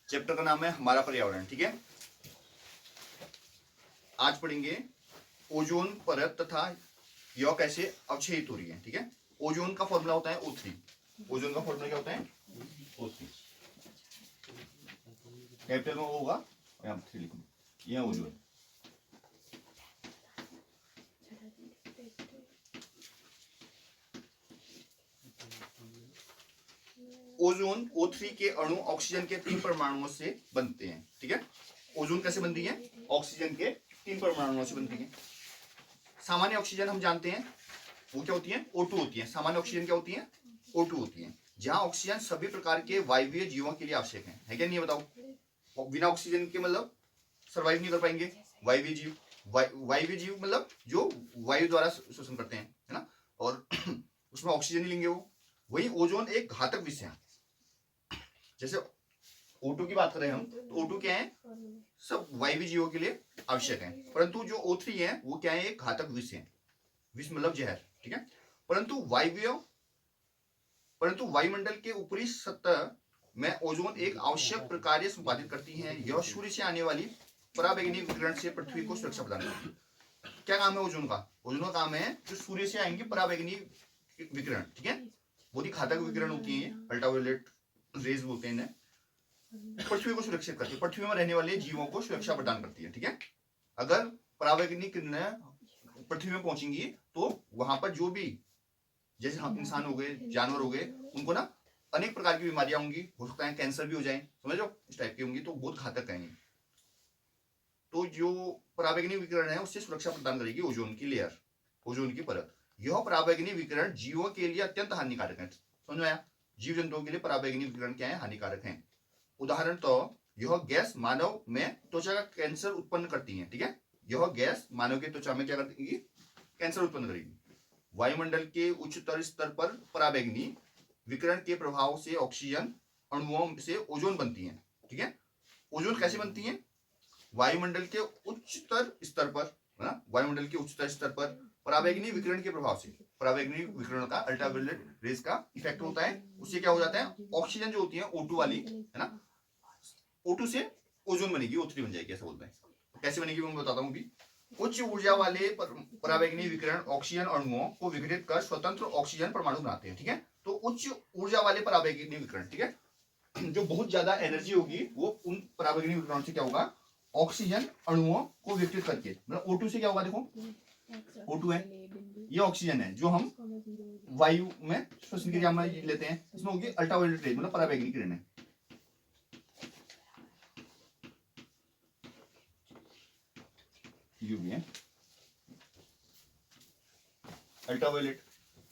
Chapter का नाम है हमारा पर्यावरण। ठीक है, आज पढ़ेंगे ओजोन परत तथा यह कैसे अवक्षेपित हो रही है। ठीक है, ओजोन का फॉर्मूला होता है O3। ओजोन का फॉर्मूला क्या होता है? O3। कैपिटल में O होगा, यहाँ 3 लिखूं, यह ओजोन। ओजोन O3 के अणु ऑक्सीजन के 3 परमाणुओं से बनते हैं। ठीक है, ओजोन कैसे बनती है? ऑक्सीजन के 3 परमाणुओं से बनती है। सामान्य ऑक्सीजन हम जानते हैं वो क्या होती है? O2 होती है। सामान्य ऑक्सीजन क्या होती है? O2 होती है। जहां ऑक्सीजन सभी प्रकार के वायवीय जीवों के लिए आवश्यक है क्या नहीं? बताओ, बिना ऑक्सीजन के मतलब सर्वाइव नहीं कर पाएंगे वायवीय जीव। वायवीय जीव मतलब जो वायु द्वारा श्वसन करते हैं, है ना, और उसमें ऑक्सीजन ही लेंगे वो। वही ओजोन एक घातक विषय है। जैसे O2 की बात करें हम, तो O2 क्या है? सब वायवीय जीवों के लिए आवश्यक है, परंतु जो O3 है वो क्या है? एक घातक विष है। विष मतलब जहर। ठीक है, परंतु वायुमंडल के ऊपरी सतह में ओजोन एक आवश्यक प्रक्रिया संपादित करती है। यह सूर्य से आने वाली पराबैंगनी विकिरण से पृथ्वी को सुरक्षा प्रदान करती है। क्या काम है ओजोन का? ओजोन का काम है जो सूर्य से आएंगे पराबैंगनी विकिरण, ठीक है, बहुत ही घातक विकिरण होती है, अल्ट्रावायलेट रेज बोलते हैं इन्हें, पृथ्वी को सुरक्षित करती है, पृथ्वी में रहने वाले जीवों को सुरक्षा प्रदान करती है। ठीक है, अगर पराबैंगनी किरणें पृथ्वी में पहुंचेंगी तो वहां पर जो भी, जैसे हम इंसान हो गए, जानवर हो गए, उनको ना अनेक प्रकार की बीमारियां होंगी, हो सकता है कैंसर भी हो जाए, समझ लो, इस टाइप की होंगी, तो बहुत घातक है। तो जो पराबैंगनी विकिरण है उससे सुरक्षा प्रदान करेगी ओजोन की लेयर, ओजोन की परत। यह पराबैंगनी विकिरण जीवों के लिए अत्यंत हानिकारक है। समझ में आया? जीव जंतुओं के लिए पराबैंगनी विकिरण क्या है? हानिकारक है। उदाहरण तो यह गैस मानव में त्वचा का कैंसर उत्पन्न करती है। ठीक है, यह गैस मानव की त्वचा में क्या करेगी? कैंसर उत्पन्न करेगी। वायुमंडल के उच्चतर स्तर पर पराबैंगनी विकिरण के प्रभाव से ऑक्सीजन अणुओं से ओजोन बनती है। ठीक है, ओजोन कैसे बनती है? वायुमंडल के उच्चतर स्तर पर, है ना, वायुमंडल के उच्चतर स्तर पर पराबैंगनी विकिरण के प्रभाव से, पराबैंगनी विकिरण का अल्ट्रावायलेट रेज का इफेक्ट होता है। उससे क्या हो जाता है? ऑक्सीजन जो होती है O2 वाली, है ना, O2 से ओजोन बनेगी, O3 बन जाएगी, ऐसा बोलते हैं। तो कैसे बनेगी मैं बताता हूँ अभी। उच्च ऊर्जा वाले पराबैंगनी विकिरण ऑक्सीजन अणुओं को विघटित कर स्वतंत्र ऑक्सीजन परमाणु बनाते हैं। ठीक है, तो उच्च ऊर्जा वाले पराबैंगनी विकिरण, ठीक है, जो बहुत ज्यादा एनर्जी होगी, वो उन पराबैंगनी विकिरण से क्या होगा? ऑक्सीजन अणुओं को विघटित करके, मतलब O2 से क्या होगा? देखो O2 है, ये ऑक्सीजन है जो हम वायु में श्वसन क्रिया में लेते हैं, इसमें होगी अल्ट्रावायलेट रेज, मतलब पराबैंगनी किरण है। यूवी है, अल्ट्रावायलेट,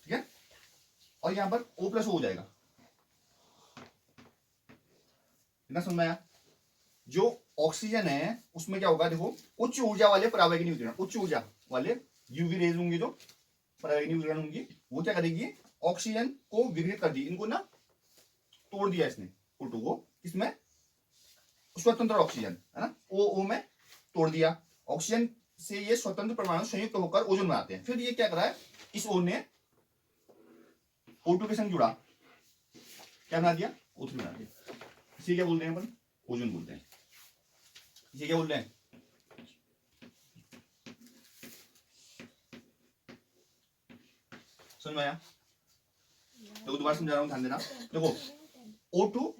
ठीक है, और यहां पर O+ हो जाएगा। इतना समझ में आया? जो ऑक्सीजन है उसमें क्या होगा? देखो, उच्च ऊर्जा वाले पराबैंगनी विकिरण, उच्च ऊर्जा वाले यूवी रेज होंगे, जो पराबैंगनी विकिरण होंगी, वो क्या करेगी? ऑक्सीजन को विघटित कर दी, इनको ना तोड़ दिया इसने, O2 को, इसमें स्वतंत्र ऑक्सीजन, है ना, O में तोड़ दिया। ऑक्सीजन से ये स्वतंत्र परमाणु संयुक्त होकर ओजोन बनाते हैं। फिर ये क्या करा है? इस O ने O2 के संग जुड़ा, क्या बना दिया? O3 बना दिया। इसे क्या बोलते हैं अपन? ओजोन बोलते हैं। इसे क्या बोलते हैं? समझ में आया? तो दोबारा समझा रहा हूं, ध्यान देना। देखो, O2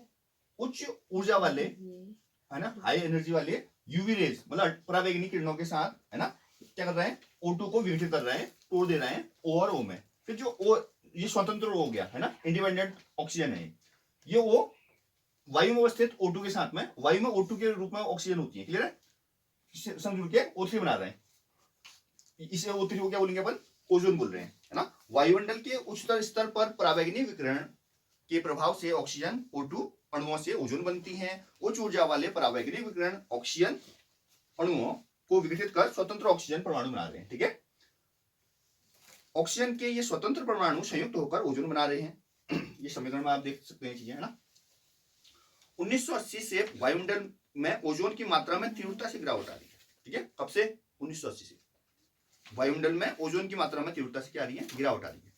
उच्च ऊर्जा वाले, है ना, हाई एनर्जी वाले यूवी रेज, मतलब पराबैंगनी किरणों के साथ, है ना, क्या कर रहे हैं? O2 को विघटित कर रहे हैं, तोड़ दे रहे हैं O और O में। फिर जो O, ये स्वतंत्र हो गया, है ना, इंडिपेंडेंट ऑक्सीजन है ये। O वायु में अवस्थित O2 के साथ में, वायु में O2 के रूप में ऑक्सीजन होती है, क्लियर है? जुड़ के O3 बना रहे हैं। इसे O3 को क्या बोलेंगे अपन? ओजोन बोल रहे हैं, है ना। वायुमंडल के उच्चतर स्तर पर पराबैंगनी विकिरण के प्रभाव से ऑक्सीजन O2 अणुओं से ओजोन बनती है। उच्च ऊर्जा वाले पराबैंगनी विकिरण ऑक्सीजन अणुओं को विघटित कर स्वतंत्र ऑक्सीजन परमाणु बना रहे हैं। ठीक है, ऑक्सीजन के ये स्वतंत्र परमाणु संयुक्त होकर ओजोन बना रहे हैं। ये समीकरण में आप देख सकते हैं चीजें, है ना। 1980 से वायुमंडल में ओजोन की मात्रा में तीव्रता से गिरावट आ रही है। ठीक है, कब से? 1980 से वायुमंडल में ओजोन की मात्रा में तीव्रता से क्या आ रही है? गिरावट आ रही है।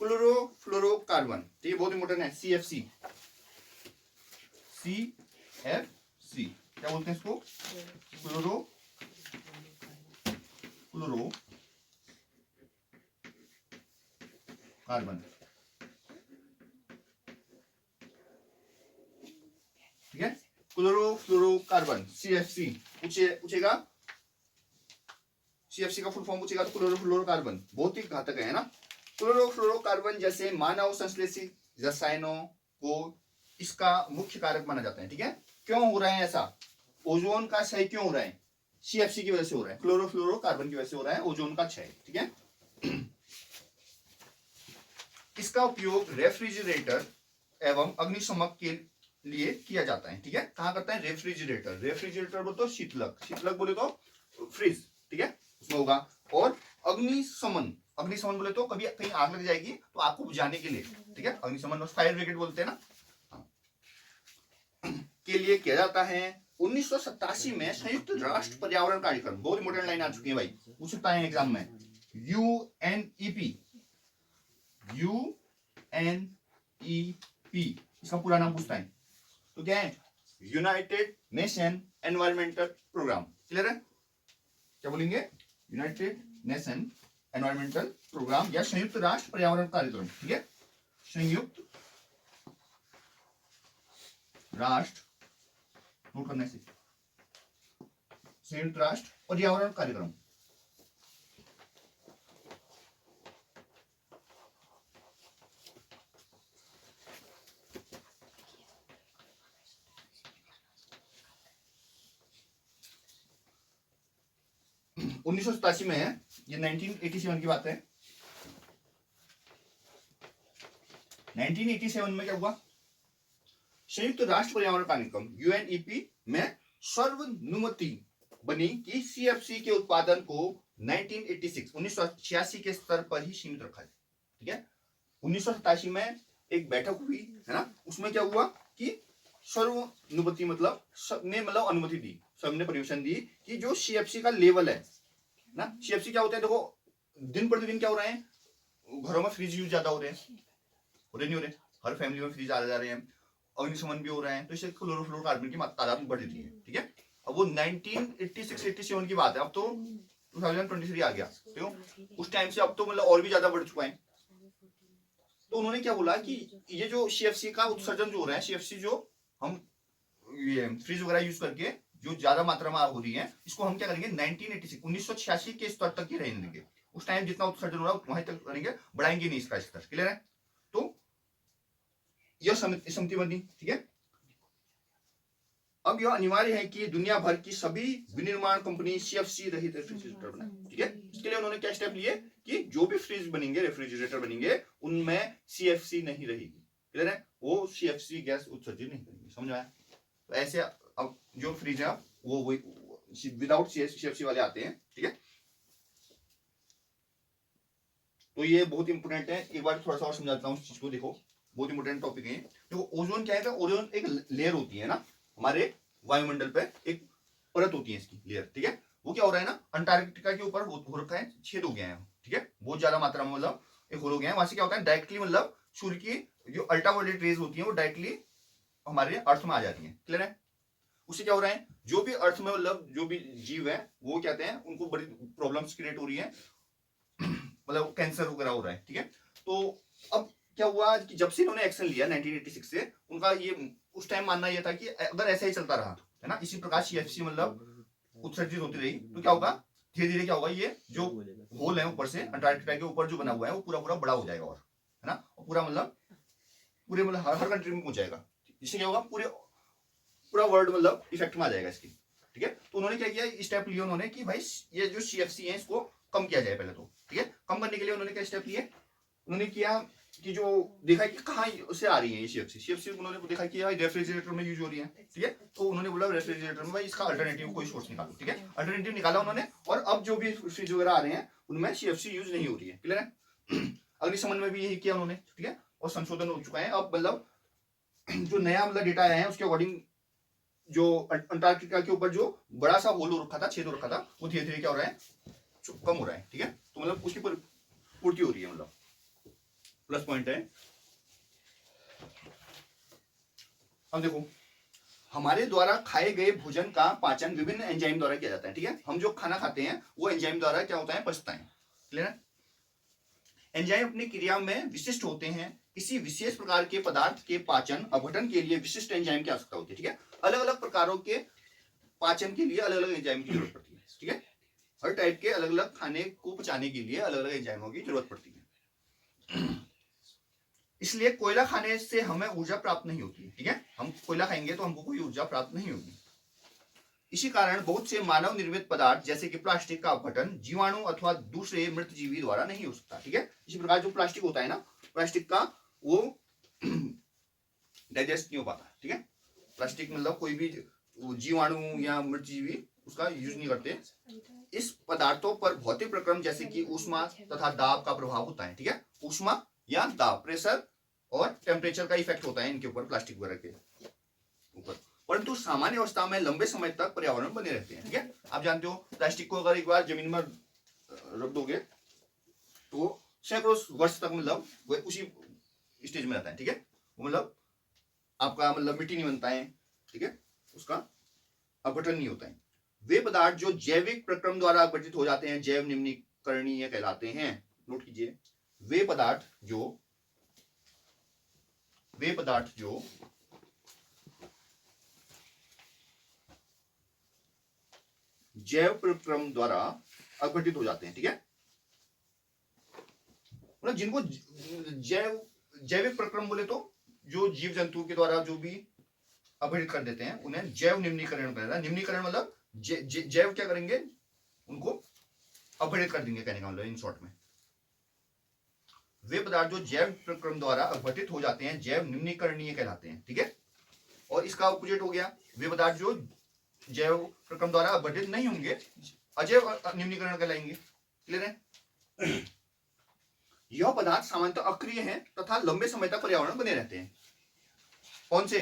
क्लोरोफ्लोरोकार्बन, तो ये बहुत इंपॉर्टेंट है, CFC, CFC क्या बोलते हैं इसको? Chloro carbon. ठीक है, क्लोरोफ्लोरोकार्बन CFC पूछेगा, CFC का फुल फॉर्म पूछेगा तो क्लोरोफ्लोरोकार्बन बहुत ही घातक है ना। क्लोरोफ्लोरोकार्बन जैसे मानव संश्लेषित रसायनों को इसका मुख्य कारक माना जाता है। ठीक है, क्यों हो रहा है ऐसा? ओजोन का क्षय क्यों हो रहा है? CFC की वजह से हो रहा है, क्लोरोफ्लोरोकार्बन की वजह से हो रहा है ओजोन का क्षय। ठीक है, इसका उपयोग रेफ्रिजरेटर एवं अग्निशमक के लिए किया जाता है। ठीक है, कहां करता है? रेफ्रिजरेटर, रेफ्रिजरेटर बोले तो शीतलक, शीतलक बोले तो फ्रिज। ठीक है, उसमें होगा। और अग्निशमन, अग्निशमन बोले तो कभी कहीं आग लग जाएगी तो आग को बुझाने के लिए। ठीक है, अग्निशमन फायर ब्रिगेड बोलते हैं ना, के लिए किया जाता है। 1987 में संयुक्त राष्ट्र पर्यावरण कार्यक्रम, बहुत इंपोर्टेंट लाइन आ चुकी है भाई, पूछ सकता है एग्जाम में। UNEP इसका पूरा नाम पूछता है तो क्या है? United Nation environmental program. Clear है? क्या बोलेंगे? यूनाइटेड नेशन एनवायरमेंटल प्रोग्राम या संयुक्त राष्ट्र पर्यावरण कार्यक्रम। ठीक है, संयुक्त राष्ट्र, नोट करने से, संयुक्त राष्ट्र पर्यावरण कार्यक्रम। उन्नीस सौ सतासी में है ये, 1987 की बात है। 1987 में क्या हुआ? संयुक्त राष्ट्र पर्यावरण कार्यक्रम UNEP में सर्वनुमति बनी कि CFC के उत्पादन को 1986 के स्तर पर ही सीमित रखा जाए। ठीक है, 1987 में एक बैठक हुई है ना, उसमें क्या हुआ कि सर्वनुमति मतलब सबने मतलब अनुमति दी, सबने परमिशन दी कि जो CFC का लेवल है ना, CFC क्या होता है? देखो दिन प्रतिदिन क्या हो रहा है, घरों में फ्रिज यूज ज्यादा हो रहे हैं, हो रहे नहीं हो रहे? हर फैमिली में फ्रिज आ जा रहे हैं, अग्निशमन भी हो रहा है, तो इससे क्लोरोफ्लोरोकार्बन की तादाद बढ़ रही है। ठीक है, अब वो 1986-87 की बात है, अब तो 2023 आ गया, तो उस टाइम से अब तो मतलब और भी ज्यादा बढ़ चुका है। तो उन्होंने क्या बोला कि ये जो CFC का उत्सर्जन जो हो रहा है, CFC जो हम ये फ्रिज वगैरह यूज करके जो ज्यादा मात्रा में हो रही है, इसको हम क्या करेंगे 1986 के स्तर तक ही रहने देंगे। उस टाइम जितना उत्सर्जन हो रहा है वहीं तक करेंगे, बढ़ाएंगे नहीं इसका स्तर। क्लियर है? तो यह समिति बनी। ठीक है, अब यह अनिवार्य है कि दुनिया भर की सभी विनिर्माण कंपनी CFC रहित रेफ्रिजरेटर बनाए। ठीक है, इसके लिए उन्होंने क्या स्टेप लिए कि जो भी फ्रिज बनेंगे, रेफ्रिजरेटर बनेंगे, उनमें CFC नहीं रहेगी। क्लियर है? वो CFC गैस उत्सर्जित नहीं करेंगे। समझ आया? तो ऐसे अब जो फ्रिज है वो विदाउट CFC वाले आते हैं। ठीक है, तो ये बहुत इंपोर्टेंट है, एक बार थोड़ा सा और समझाता हूँ इस चीज को। देखो बहुत इंपोर्टेंट टॉपिक है। देखो ओजोन क्या है? ओजोन एक लेयर होती है ना, हमारे वायुमंडल पे एक परत होती है इसकी लेयर। ठीक है, वो क्या हो रहा है ना, अंटार्कटिका के ऊपर हो रखा है, छेद हो गया है। ठीक है, बहुत ज्यादा मात्रा में मतलब एक हो गया है, वहां से क्या होता है डायरेक्टली मतलब सूर्य की जो अल्ट्रावायलेट रेज होती है वो डायरेक्टली हमारे अर्थ में आ जाती है। क्लियर है? उससे क्या हो रहा है, जो भी अर्थ में मतलब जो भी जीव है वो कहते हैं उनको बड़ी प्रॉब्लम्स क्रिएट हो रही है, मतलब कैंसर वगैरह हो रहा है। ठीक है, तो अब क्या हुआ कि जब से इन्होंने एक्शन लिया 1986 से, उनका ये उस टाइम मानना यह था कि अगर ऐसा ही चलता रहा है ना, इसी प्रकार CFC मतलब उत्सर्जित होती रही तो क्या होगा, धीरे धीरे क्या होगा, ये जो होल है ऊपर से अंटार्कटिका के ऊपर जो बना हुआ है वो पूरा पूरा बड़ा हो जाएगा, और है ना, और पूरा मतलब पूरे मतलब हर कंट्री में पहुंच जाएगा। इससे क्या होगा, पूरा वर्ल्ड मतलब इफेक्ट में आ जाएगा इसकी। ठीक है, तो उन्होंने क्या किया, स्टेप लिए उन्होंने कि भाई ये जो CFC है इसको कम किया जाए पहले तो। ठीक है, कम करने के लिए उन्होंने क्या स्टेप लिए, उन्होंने किया कि जो देखा कि कहाँ से आ रही है ये CFC उन्होंने देखा कि यार रेफ्रिजरेटर में यूज हो रही है। ठीक है, तो उन्होंने बोला रेफ्रिजरेटर में भाई इसका अल्टरनेटिव कोई सोर्स निकालो। ठीक है, अल्टरनेटिव निकाला उन्होंने, और अब जो भी फ्रिज वगैरह आ रहे हैं उनमें CFC यूज नहीं हो रही है। क्लियर है? अग्निशमन में भी यही किया उन्होंने। ठीक है, और संशोधन हो चुका है अब, मतलब जो नया मतलब डेटा आया है उसके अकॉर्डिंग जो अंटार्कटिका के ऊपर जो बड़ा सा होल हो रखा था, छेद हो रखा था, वो धीरे धीरे क्या हो रहा है, कम हो रहा है। ठीक है, तो मतलब उसकी पूर्ति हो रही है, मतलब प्लस पॉइंट है। अब देखो हमारे द्वारा खाए गए भोजन का पाचन विभिन्न एंजाइम द्वारा किया जाता है। ठीक है, हम जो खाना खाते हैं वो एंजाइम द्वारा क्या होता है, पचता है। क्लियर है? एंजाइम अपनी क्रिया में विशिष्ट होते हैं। किसी विशेष प्रकार के पदार्थ के पाचन अपघटन के लिए विशिष्ट एंजाइम की आवश्यकता होती है। ठीक है, अलग अलग प्रकारों के पाचन के लिए अलग अलग एंजाइम की जरूरत पड़ती है। ठीक है, हर टाइप के अलग अलग खाने को पचाने के लिए अलग अलग एंजाइमों की जरूरत पड़ती है। इसलिए कोयला खाने से हमें ऊर्जा प्राप्त नहीं होती। ठीक है, हम कोयला खाएंगे तो हमको कोई ऊर्जा प्राप्त नहीं होगी। इसी कारण बहुत से मानव निर्मित पदार्थ जैसे कि प्लास्टिक का अपघटन जीवाणु अथवा दूसरे मृत जीवी द्वारा नहीं हो सकता। ठीक है, इसी प्रकार जो प्लास्टिक होता है ना, प्लास्टिक का वो डाइजेस्ट नहीं हो पाता। ठीक है, प्लास्टिक मतलब कोई भी जीवाणु या मृत जीवी उसका यूज नहीं करते। इस पदार्थों पर भौतिक प्रक्रम जैसे कि ऊष्मा तथा दाब का प्रभाव होता है। ठीक है, ऊष्मा या दाब, प्रेशर और टेम्परेचर का इफेक्ट होता है इनके ऊपर, प्लास्टिक वगैरह के ऊपर। परंतु सामान्य अवस्था में लंबे समय तक पर्यावरण बने रहते हैं। ठीक है, आप जानते हो प्लास्टिक को अगर एक बार जमीन में रख दोगे तो सैकड़ों वर्ष तक मतलब वो उसी स्टेज में रहता है। ठीक है, वो मतलब आपका मतलब मिट्टी नहीं बनता है। ठीक है, उसका अपघटन नहीं होता है। वे पदार्थ जो जैविक प्रक्रम द्वारा अपघटित हो जाते हैं जैव निम्नीकरणीय कहलाते हैं। नोट कीजिए, वे पदार्थ जो जैव प्रक्रम द्वारा अपघटित हो जाते हैं। ठीक है, मतलब जिनको जैविक प्रक्रम बोले तो जो जीव जंतु के द्वारा जो भी अपघटित कर देते हैं उन्हें जैव निम्नीकरण कहते हैं। निम्नीकरण मतलब जैव क्या करेंगे, उनको अपघटित कर देंगे, कहने का मतलब इन शॉर्ट में। वे पदार्थ जो जैव प्रक्रम द्वारा अपघटित हो जाते हैं जैव निम्नीकरणीय कहलाते हैं। ठीक है, और इसका ऑपोजिट हो गया वे पदार्थ जो जैव प्रक्रम द्वारा अपघटित नहीं होंगे, अजैव निम्नीकरण कहलाएंगे। क्लियर है? यह पदार्थ सामान्यतः अक्रिय हैं तथा लंबे समय तक पर्यावरण बने रहते हैं। कौन से?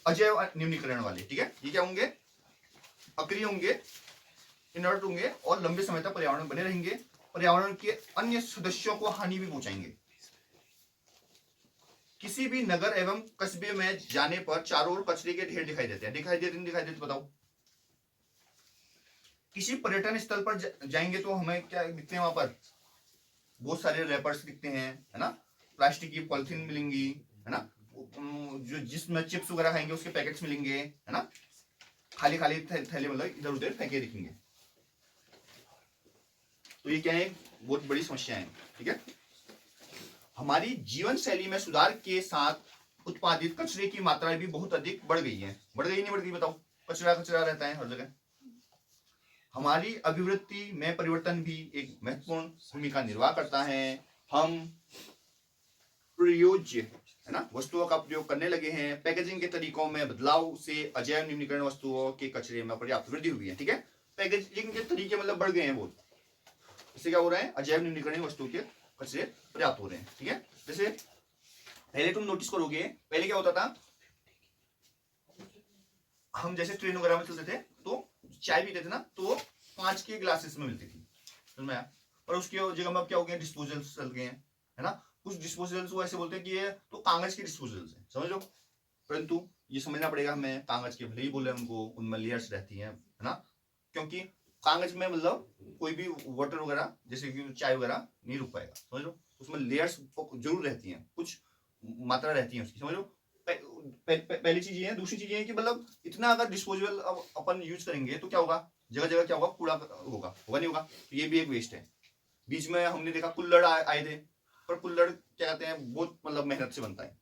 अजैव निम्नीकरण वाले। ठीक है, ये क्या होंगे? अक्रिय होंगे, इनर्ट होंगे और लंबे समय तक पर्यावरण बने रहेंगे। पर्यावरण के अन्य सदस्यों को हानि भी पहुंचाएंगे। किसी भी नगर एवं कस्बे में जाने पर चारों ओर कचरे के ढेर दिखाई देते हैं। दिखाई देते बताओ। किसी पर्यटन स्थल पर जाएंगे तो हमें क्या दिखते हैं? वहां पर बहुत सारे रैपर्स दिखते हैं, है ना, प्लास्टिक की पॉलिथीन मिलेंगी, है ना, जो जिसमें चिप्स वगैरह खाएंगे उसके पैकेट्स मिलेंगे, है ना, खाली खाली थैले मतलब इधर उधर फेंके दिखेंगे। तो ये क्या है? बहुत बड़ी समस्या है। ठीक है, हमारी जीवन शैली में सुधार के साथ उत्पादित कचरे की मात्रा भी बहुत अधिक बढ़ गई है। बढ़ गई नहीं बढ़ गई बताओ? कचरा कचरा रहता है हर जगह। हमारी अभिवृत्ति में परिवर्तन भी एक महत्वपूर्ण भूमिका निर्वाह करता है। हम प्रयोज्य, है ना, वस्तुओं का प्रयोग करने लगे हैं। पैकेजिंग के तरीकों में बदलाव से अजैव निम्नीकरण वस्तुओं के कचरे में पर्याप्त वृद्धि हुई है। ठीक है, पैकेजिंग के तरीके मतलब बढ़ गए हैं बहुत। इससे क्या हो रहा है? अजैव निम्नीकरण वस्तु के कचरे पर्याप्त हो रहे हैं। ठीक है, जैसे पहले तुम नोटिस करोगे, पहले क्या होता था, हम जैसे ट्रेन वगैरह में चलते थे तो चाय पीते थे ना, तो कांच के ग्लासेस में मिलती थी, समझ में आया? और उसकी जगह में अब क्या हो गया? डिस्पोजल्स चल गए हैं, है ना। कुछ डिस्पोजल्स वो ऐसे बोलते हैं कि ये तो कागज के डिस्पोजल्स हैं, समझ लो। परंतु ये समझना पड़ेगा हमें, कागज के भले ही बोले उनको, उनमें लेयर्स रहती हैं, है ना, क्योंकि कागज में मतलब कोई भी वाटर वगैरह जैसे कि चाय वगैरह नहीं रुक पाएगा, समझ लो। उसमें लेयर्स जरूर रहती हैं, कुछ मात्रा रहती है उसकी, समझ लो। पहली चीज ये है। दूसरी चीज ये है कि मतलब इतना अगर डिस्पोजेबल अपन यूज करेंगे तो क्या होगा? जगह जगह क्या होगा? कूड़ा होगा नहीं होगा? तो ये भी एक वेस्ट है। बीच में हमने देखा कुल्हड़ आए थे, पर कुल्हड़ क्या कहते हैं, बहुत मतलब मेहनत से बनता है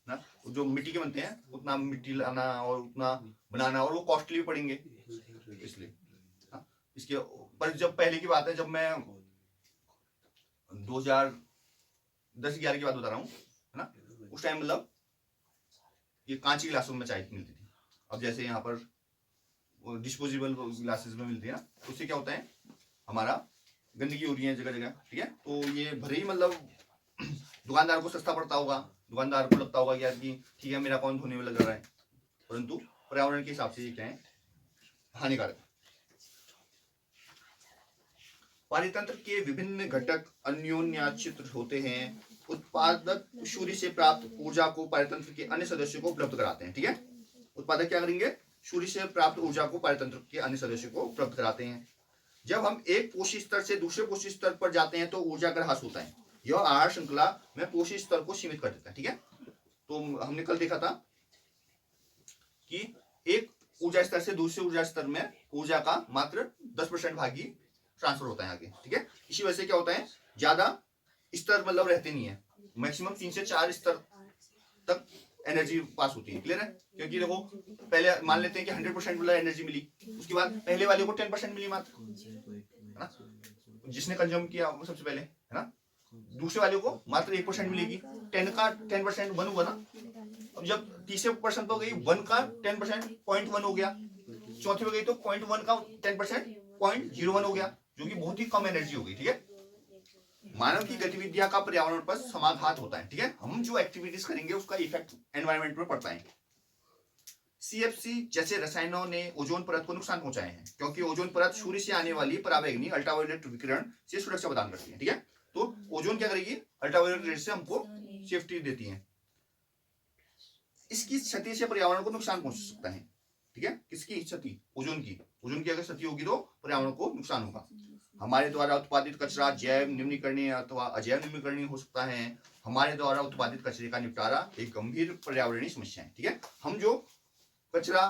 ना, जो मिट्टी के बनते हैं, उतना मिट्टी लाना और उतना बनाना, और वो कॉस्टली भी पड़ेंगे इसलिए। इसके पर जब पहले की बात है, जब मैं 2010-11 की बात बता रहा हूँ, है ना, उस टाइम मतलब ये कांच की गिलासों में चाय मिलती थी। अब जैसे यहाँ पर डिस्पोजेबल ग्लासेस में मिलती है ना, उससे क्या होता है? हमारा गंदगी हो रही है जगह जगह। ठीक है, तो ये भले ही मतलब दुकानदार को सस्ता पड़ता होगा, दुकानदार को लगता होगा कि यार कि ठीक है मेरा कौन धोने में लग रहा है, परंतु पर्यावरण के हिसाब से ये क्या है? हानिकारक। पारितंत्र के विभिन्न घटक अन्योन्याश्रित होते हैं। उत्पादक सूर्य से प्राप्त ऊर्जा को पारितंत्र के अन्य सदस्यों को उपलब्ध कराते हैं। ठीक है, उत्पादक क्या करेंगे, सूर्य से प्राप्त ऊर्जा को पारतंत्र के अन्य सदस्यों को उपलब्ध कराते हैं। जब हम एक पोषी स्तर से दूसरे पोषी स्तर पर जाते हैं तो ऊर्जा का ह्रास होता है। यह आहार श्रृंखला में पोषी स्तर को सीमित कर देता है। ठीक है, तो हमने कल देखा था कि एक ऊर्जा स्तर से दूसरे ऊर्जा स्तर में ऊर्जा का मात्र 10% भाग ही ट्रांसफर होता है आगे। ठीक है, इसी वजह से क्या होता है, ज्यादा स्तर मतलब रहते नहीं है, मैक्सिमम 3 से 4 स्तर तक एनर्जी पास होती है। क्लियर है, क्योंकि देखो पहले मान लेते हैं कि 100% मतलब एनर्जी मिली, उसके बाद पहले वाले को 10% मिली मात्र, है ना, जिसने कंज्यूम किया वो सबसे पहले, है ना, दूसरे वाले को मात्र 1% मिलेगी। 10 का 10% 1 हुआ ना, अब जब तीसरे परसेंट हो गई 1 का 10% 0.1 हो गया, चौथे में गई तो 0.1 का 10% 0.01 हो गया, जो कि बहुत ही कम एनर्जी हो गई। ठीक है, मानव की गतिविधियां का पर्यावरण पर समाघात होता है। ठीक है, हम जो एक्टिविटीज करेंगे उसका इफेक्ट एनवायरनमेंट पर पड़ता है। सीएफसी जैसे रसायनों ने ओजोन परत को नुकसान पहुंचाए हैं, क्योंकि ओजोन परत सूर्य से आने वाली पराबैंगनी अल्ट्रावायलेट विकिरण से सुरक्षा प्रदान करती है। ठीक है, तो ओजोन क्या करेगी, अल्ट्रावायलेट रेड से हमको सेफ्टी देती है। इसकी क्षति से पर्यावरण को नुकसान पहुंच सकता है। ठीक है, किसकी क्षति, ओजोन की। ओजोन की अगर क्षति होगी तो पर्यावरण को नुकसान होगा। हमारे द्वारा उत्पादित कचरा जैव निम्नीकरणीय अथवा अजैव निम्नीकरणीय हो सकता है। हमारे द्वारा उत्पादित कचरे का निपटारा एक गंभीर पर्यावरणीय समस्या है। ठीक है, हम जो कचरा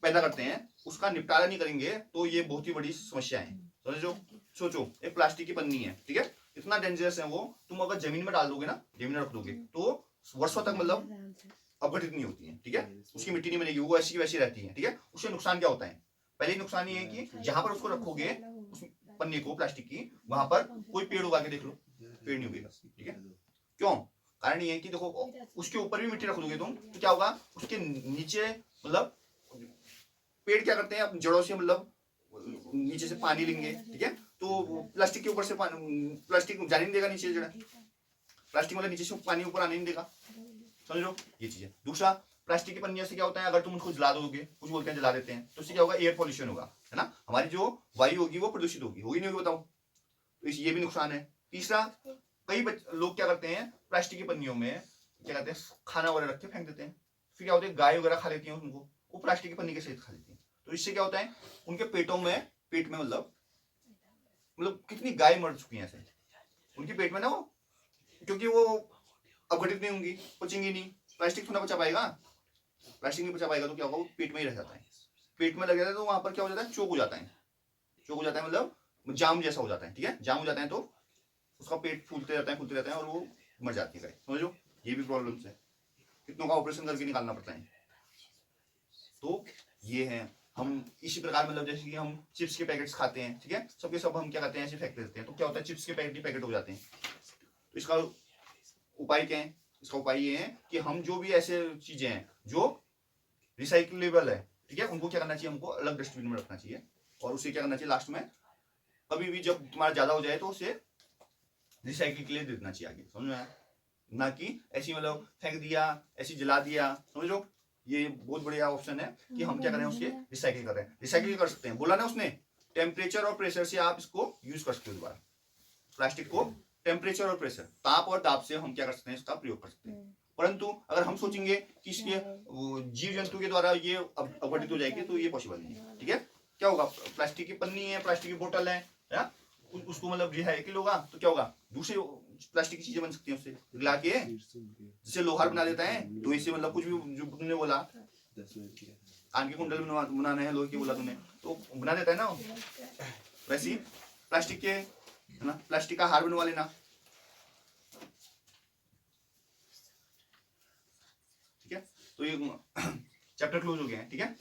पैदा करते हैं उसका निपटारा नहीं करेंगे तो ये बहुत ही बड़ी समस्या है। समझो, सोचो एक प्लास्टिक की पन्नी है, ठीक है, इतना डेंजरस है वो, तुम अगर जमीन में डाल दोगे ना, जमीन में रख दोगे तो वर्षों तक मतलब अपघटित नहीं होती है। ठीक है, उसकी मिट्टी नहीं बनेगी, वो ऐसी की वैसी रहती है। ठीक है, उससे नुकसान क्या होता है, पहले नुकसान ये है कि जहां पर उसको रखोगे उस पन्नी को प्लास्टिक की, वहां पर कोई पेड़ उगा के देख लो, पेड़ नहीं उगेगा। ठीक है, क्यों, कारण ये है कि देखो उसके ऊपर भी मिट्टी रख दोगे तुम तो क्या होगा, उसके नीचे मतलब पेड़ क्या करते हैं अपनी जड़ों से मतलब नीचे से पानी लेंगे। ठीक है, तो प्लास्टिक के ऊपर से प्लास्टिक जाने नहीं देगा नीचे, जड़ा प्लास्टिक मतलब नीचे से पानी ऊपर आने नहीं देगा। समझ लो, ये चीज है। दूसरा, प्लास्टिक की पन्नियों से क्या होता है, अगर तुम उसको जला दोगे, कुछ बोलते हैं जला देते हैं, तो उससे क्या होगा, एयर पॉल्यूशन होगा, है ना, हमारी जो वायु होगी वो प्रदूषित होगी, होगी नहीं होगी बताओ, तो ये भी नुकसान है। तीसरा, कई लोग क्या करते हैं, प्लास्टिक की पन्नियों में क्या कहते हैं, खाना वगैरह रख के फेंक देते हैं, फिर क्या होता है, गाय वगैरह खा लेती है उनको, वो प्लास्टिक की पन्नी के सहित खा लेती है। तो इससे क्या होता है, उनके पेट में मतलब कितनी गाय मर चुकी है ऐसे उनके पेट में ना, वो क्योंकि वो अपघटित नहीं होंगी, पचेंगी नहीं, प्लास्टिक थोड़ा पचा पाएगा, प्लास्टिक नहीं पचा पाएगा तो क्या होगा, वो पेट में ही रह जाता है, पेट में लग जाता है तो वहां पर क्या हो जाता है, चोक हो जाता है, चोक हो जाता है मतलब जाम जैसा हो जाता है। ठीक है, जाम हो जाता है तो उसका पेट फूलते रहता है और वो मर जाती है गाय। समझो, ये भी प्रॉब्लम है, कितनों का ऑपरेशन करके निकालना पड़ता है। तो ये है, हम इसी प्रकार मतलब जैसे कि हम चिप्स के पैकेट्स खाते हैं, ठीक है, सबके सब हम क्या करते हैं, ऐसे फेंक देते हैं, तो क्या होता है, चिप्स के पैकेट हो जाते हैं। तो इसका उपाय क्या है, इसका उपाय ये है कि हम जो भी ऐसे चीजें हैं जो रिसाइकलेबल है, ठीक है, उनको क्या करना चाहिए, हमको अलग डस्टबिन में रखना चाहिए, और उसे क्या करना चाहिए, लास्ट में कभी भी जब तुम्हारा ज्यादा हो जाए तो उसे रिसाइकिल के लिए दे देना चाहिए आगे। समझ में आया, ना कि ऐसी मतलब फेंक दिया, ऐसी जला दिया। समझ लो, ये बहुत बढ़िया ऑप्शन है कि हम क्या करें, उसके रिसाइकिल कर रहे हैं, रिसाइकिल कर सकते हैं, बोला ना उसने, टेम्परेचर और प्रेशर से आप इसको यूज कर सकते हो दोबारा, प्लास्टिक को टेम्परेचर और प्रेशर, ताप और दाब से हम क्या कर सकते हैं, इसका प्रयोग कर सकते हैं। परंतु अगर हम सोचेंगे कि इसके जीव जंतु के द्वारा ये अपघटित हो जाएगी तो ये पॉसिबल नहीं है। ठीक है, क्या होगा, प्लास्टिक की पन्नी है, प्लास्टिक की बोतल है, उसको मतलब रिसाइकिल होगा तो क्या होगा, दूसरे प्लास्टिक की चीजें बन सकती हैं उससे मिला के, जैसे लोहार बना देता है, तो इससे मतलब कुछ भी जो तुमने बोला, कान के कुंडल बनाने हैं लोहे के, बोला तुमने, तो बना देता है ना, वैसे ही प्लास्टिक के, है ना, प्लास्टिक का हार बनवा लेना। ठीक है, तो ये चैप्टर क्लोज हो गया है। ठीक है।